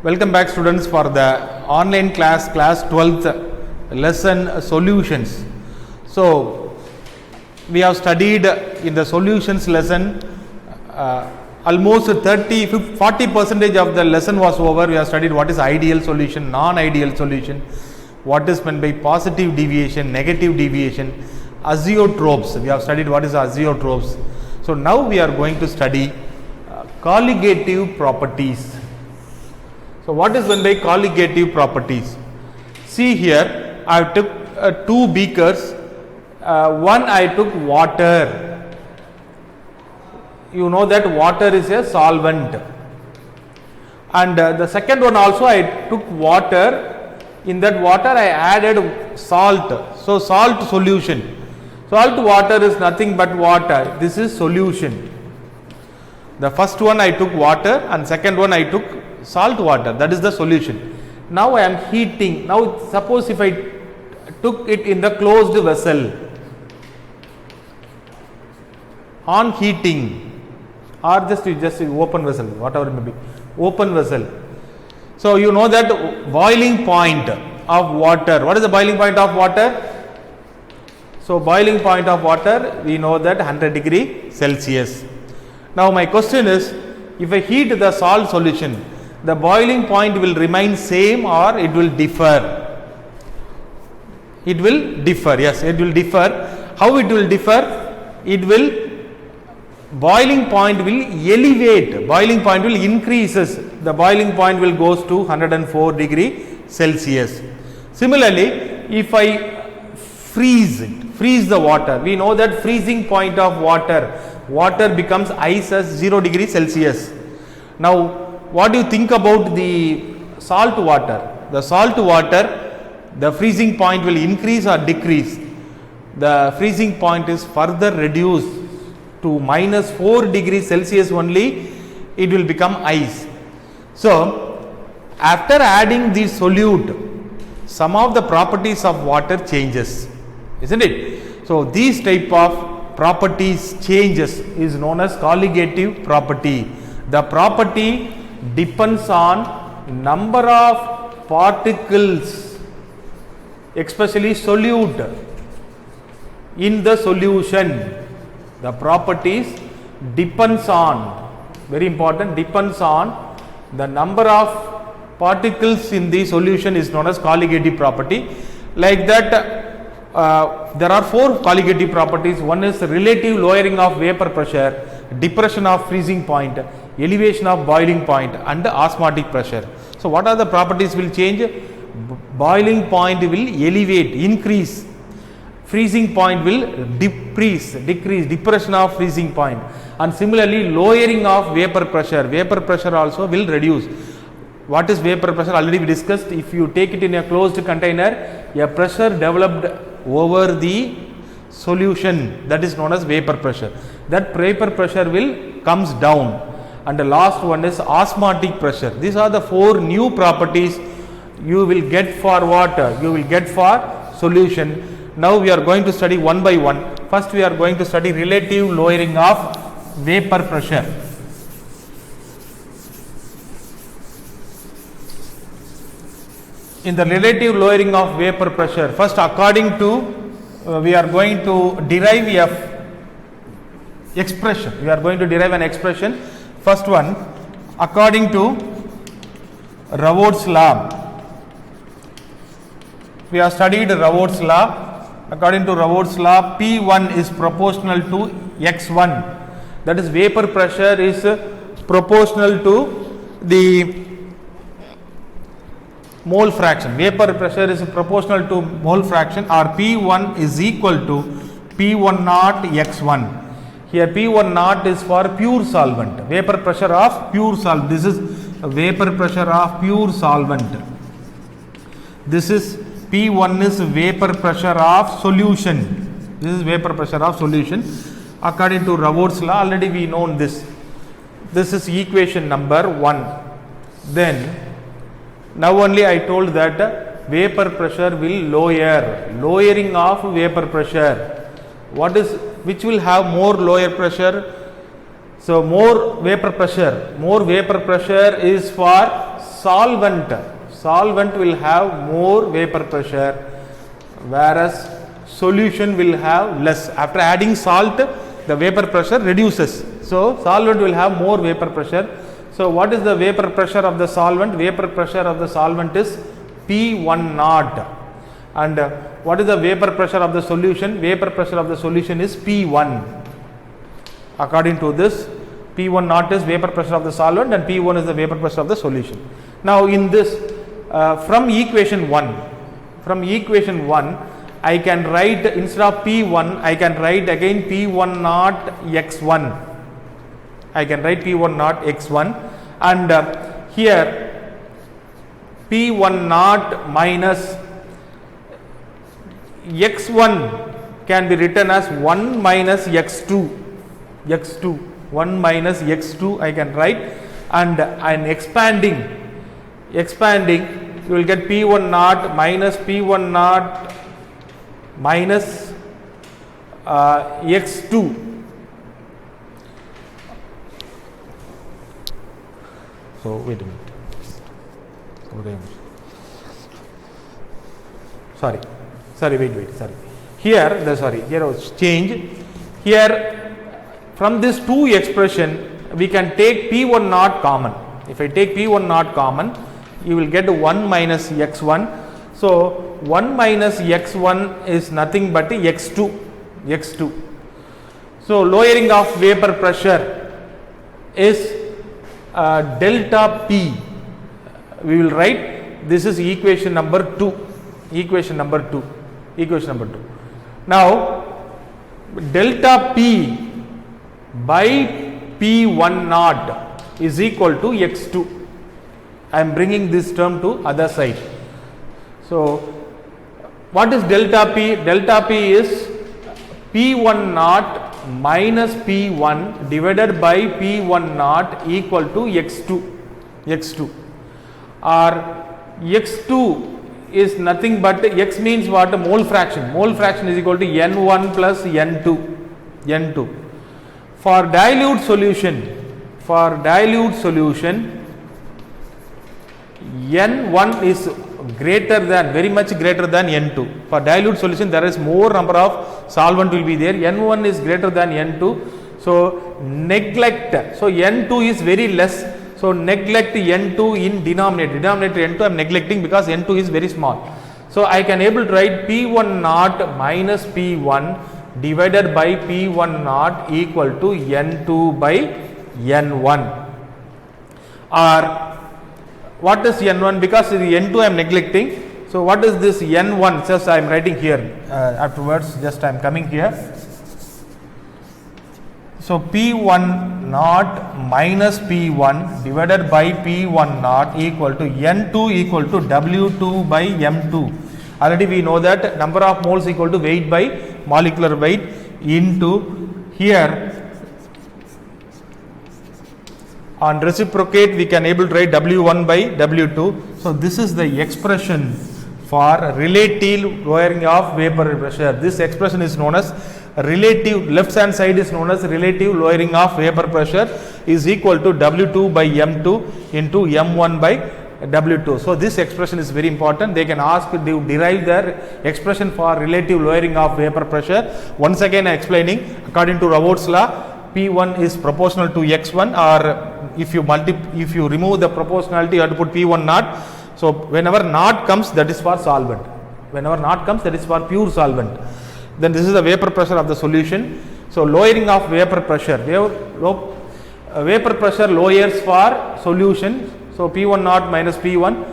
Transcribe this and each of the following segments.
Welcome back students for the online class 12th lesson solutions. So we have studied in the solutions lesson almost 40% of the lesson was over. We have studied what is ideal solution, non-ideal solution, what is meant by positive deviation, negative deviation, azeotropes. We have studied what is azeotropes. So now we are going to study colligative properties. So what is meant by colligative properties? See here, I took two beakers. One I took water. You know that water is a solvent. And the second one also I took water. In that water I added salt. So salt solution. Salt water is nothing but water. This is solution. The first one I took water and second one I took salt water, that is the solution. Now I am heating. Now suppose if I took it in the closed vessel, on heating, or just open vessel, whatever it may be, open vessel. So you know that boiling point of water. What is the boiling point of water? So boiling point of water, we know that 100 degree Celsius. Now my question is, if I heat the salt solution, the boiling point will remain same or it will differ? It will differ. Yes, it will differ. How it will differ? It will, boiling point will elevate. Boiling point will increases. The boiling point will goes to 104 degree Celsius. Similarly, if I freeze the water, we know that freezing point of water becomes ice as 0 degree Celsius. Now what do you think about the salt water? The salt water, the freezing point will increase or decrease? The freezing point is further reduced to minus 4 degrees Celsius only, it will become ice. So after adding the solute, some of the properties of water changes, isn't it? So these type of properties changes is known as colligative property. The property depends on number of particles, especially solute in the solution. The properties depends on, very important, depends on the number of particles in the solution is known as colligative property. Like that, there are 4 colligative properties. One is relative lowering of vapor pressure, depression of freezing point, elevation of boiling point, and osmotic pressure. So what are the properties will change? Boiling point will elevate, increase. Freezing point will decrease, depression of freezing point. And similarly, lowering of vapor pressure also will reduce. What is vapor pressure? Already we discussed. If you take it in a closed container, a pressure developed over the solution, that is known as vapor pressure. That vapor pressure will comes down. And the last one is osmotic pressure. These are the 4 new properties you will get for water, you will get for solution. Now we are going to study one by one. First we are going to study relative lowering of vapor pressure. In the relative lowering of vapor pressure, first according to, we are going to derive a expression. We are going to derive an expression. First one, according to Raoult's law. We have studied Raoult's law. According to Raoult's law, P1 is proportional to X1. That is, vapor pressure is proportional to the mole fraction. Vapor pressure is proportional to mole fraction, or P1 is equal to P1 naught X1. Here P1 naught is for pure solvent, vapor pressure of pure solvent. This is vapor pressure of pure solvent. This is P1 is vapor pressure of solution. This is vapor pressure of solution. According to Raoult's law, already we know this. This is equation number 1. Then now only I told that vapor pressure will lowering of vapor pressure. Which will have more lower pressure? So more vapor pressure is for solvent will have more vapor pressure, whereas solution will have less. After adding salt, the vapor pressure reduces. So solvent will have more vapor pressure. So what is the vapor pressure of the solvent? Vapor pressure of the solvent is P1 naught. And what is the vapor pressure of the solution? Vapor pressure of the solution is P1. According to this, P1 naught is vapor pressure of the solvent and P1 is the vapor pressure of the solution. Now in this, from equation 1, I can write, instead of P1, I can write again P1 naught x1. I can write P1 naught x1, and here P1 naught minus x1 can be written as 1 minus x2, 1 minus x2 I can write, and expanding, you will get P1 naught minus P1 naught minus x2. So wait a minute. Sorry, wait. Here was change. Here from this 2 expression we can take P1 naught common. If I take P1 naught common, you will get 1 minus x1. So 1 minus x1 is nothing but x2. So lowering of vapor pressure is delta P. We will write, this is equation number 2. Now delta P by P1 naught is equal to x2. I am bringing this term to other side. So what is delta P? Delta P is P1 naught minus P1 divided by P1 naught equal to x2. Or x2 is nothing but, x means what? Mole fraction. Mole fraction is equal to N1 plus N2. For dilute solution, N1 is very much greater than N2. For dilute solution, there is more number of solvent will be there. N1 is greater than N2. So neglect. So N2 is very less. So neglect N2 in denominator. Denominator N2 I am neglecting because N2 is very small. So I can able to write P1 naught minus P1 divided by P1 naught equal to N2 by N1. Or what is N1? Because the N2 I am neglecting. So what is this N1? Just I am writing here. Afterwards, just I am coming here. So P1 naught minus P1 divided by P1 naught equal to N2 equal to W2 by M2. Already we know that number of moles equal to weight by molecular weight into here. On reciprocate we can able to write W1 by W2. So this is the expression for relative lowering of vapor pressure. This expression is known as relative, left hand side is known as relative lowering of vapor pressure is equal to W2 by M2 into M1 by W2. So this expression is very important. They can ask to derive their expression for relative lowering of vapor pressure. Once again I am explaining, according to Raoult's law, P1 is proportional to x1, or if you remove the proportionality, you have to put P1 naught. So whenever naught comes, that is for solvent. Whenever naught comes, that is for pure solvent. Then this is the vapor pressure of the solution. So lowering of vapor pressure. Vapor pressure lowers for solution. So P1 naught minus P1.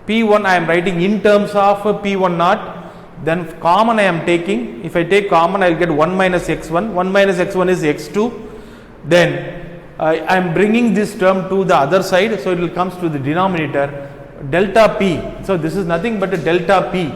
P1 I am writing in terms of P1 naught. Then common I am taking. If I take common, I will get 1 minus x1. 1 minus x1 is x2. Then I am bringing this term to the other side. So it will comes to the denominator. Delta P. So this is nothing but a delta P.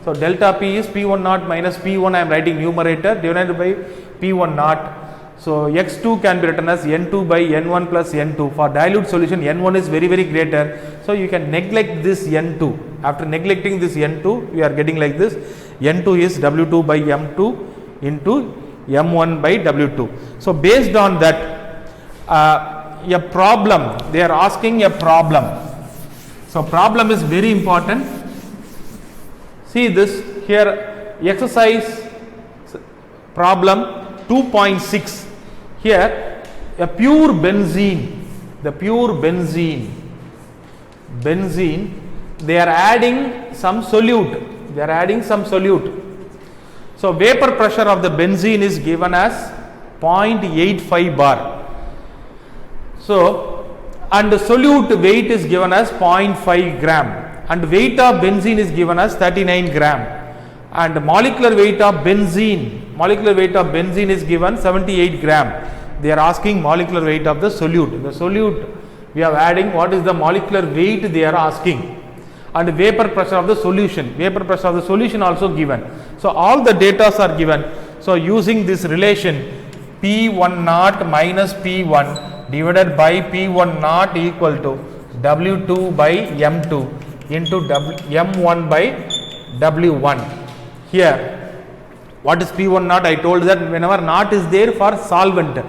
So delta P is P1 naught minus P1. I am writing numerator divided by P1 naught. So x2 can be written as N2 by N1 plus N2. For dilute solution, N1 is very greater. So you can neglect this N2. After neglecting this N2, we are getting like this. N2 is W2 by M2 into M1 by W2. So based on that, a problem. They are asking a problem. So problem is very important. See this here, exercise problem 2.6. Here a pure benzene, the pure benzene, they are adding some solute. So vapor pressure of the benzene is given as 0.85 bar. So, and the solute weight is given as 0.5 gram, and weight of benzene is given as 39 gram, and molecular weight of benzene is given 78 gram. They are asking molecular weight of the solute. The solute we are adding, what is the molecular weight they are asking, and vapor pressure of the solution, also given. So all the data are given. So using this relation P1 naught minus P1 divided by P1 naught equal to W2 by M2 into M1 by W1. Here what is P1 naught? I told that whenever naught is there for solvent,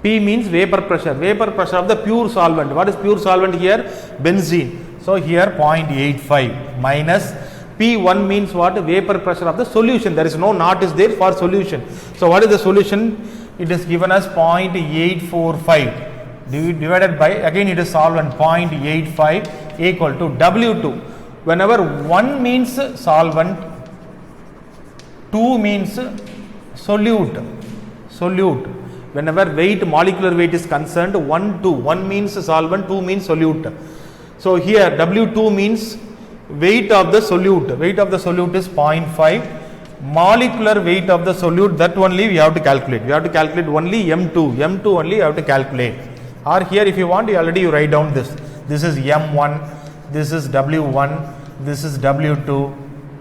P means vapor pressure of the pure solvent. What is pure solvent here? Benzene. So here 0.85 minus P1 means what? Vapor pressure of the solution. There is no naught is there for solution. So what is the solution? It is given as 0.845 divided by, again it is solvent, 0.85 equal to W2. Whenever 1 means solvent, 2 means solute. Whenever weight, molecular weight is concerned, 1 means solvent, 2 means solute. So here W2 means weight of the solute. Weight of the solute is 0.5. Molecular weight of the solute, that only we have to calculate. We have to calculate only M2 only you have to calculate. Or here if you want, you write down this. This is M1, this is W1, this is W2,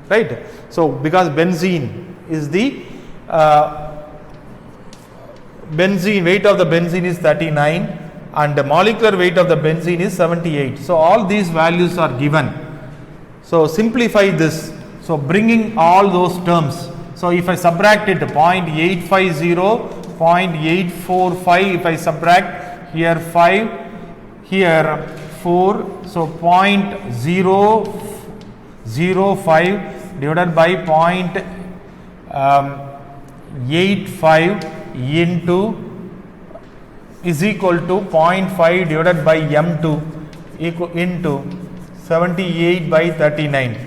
right? So because benzene is the weight of the benzene is 39 and the molecular weight of the benzene is 78. So all these values are given. So simplify this. So bringing all those terms. So if I subtract it, 0.850, 0.845, if I subtract here 5, here 4, so 0.005 divided by 0.85 into is equal to 0.5 divided by M2 into 78 by 39.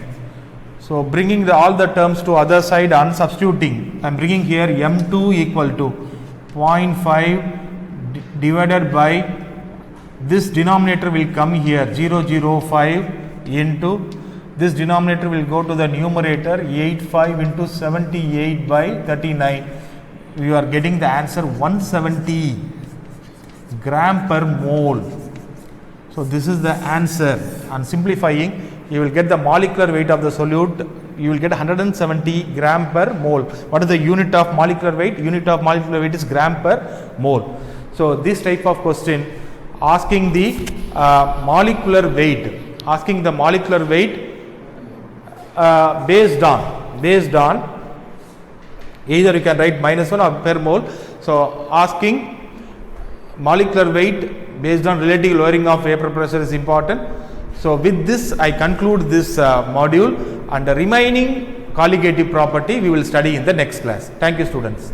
So bringing all the terms to other side and substituting, I am bringing here M2 equal to 0.5 divided by, this denominator will come here 005 into, this denominator will go to the numerator, 85 into 78 by 39. You are getting the answer 170 gram per mole. So this is the answer. On simplifying, you will get the molecular weight of the solute. You will get 170 gram per mole. What is the unit of molecular weight? Unit of molecular weight is gram per mole. So this type of question, asking the molecular weight, based on either you can write -1 or per mole. So asking molecular weight based on relative lowering of vapor pressure is important. So with this I conclude this module, and the remaining colligative property we will study in the next class. Thank you, students.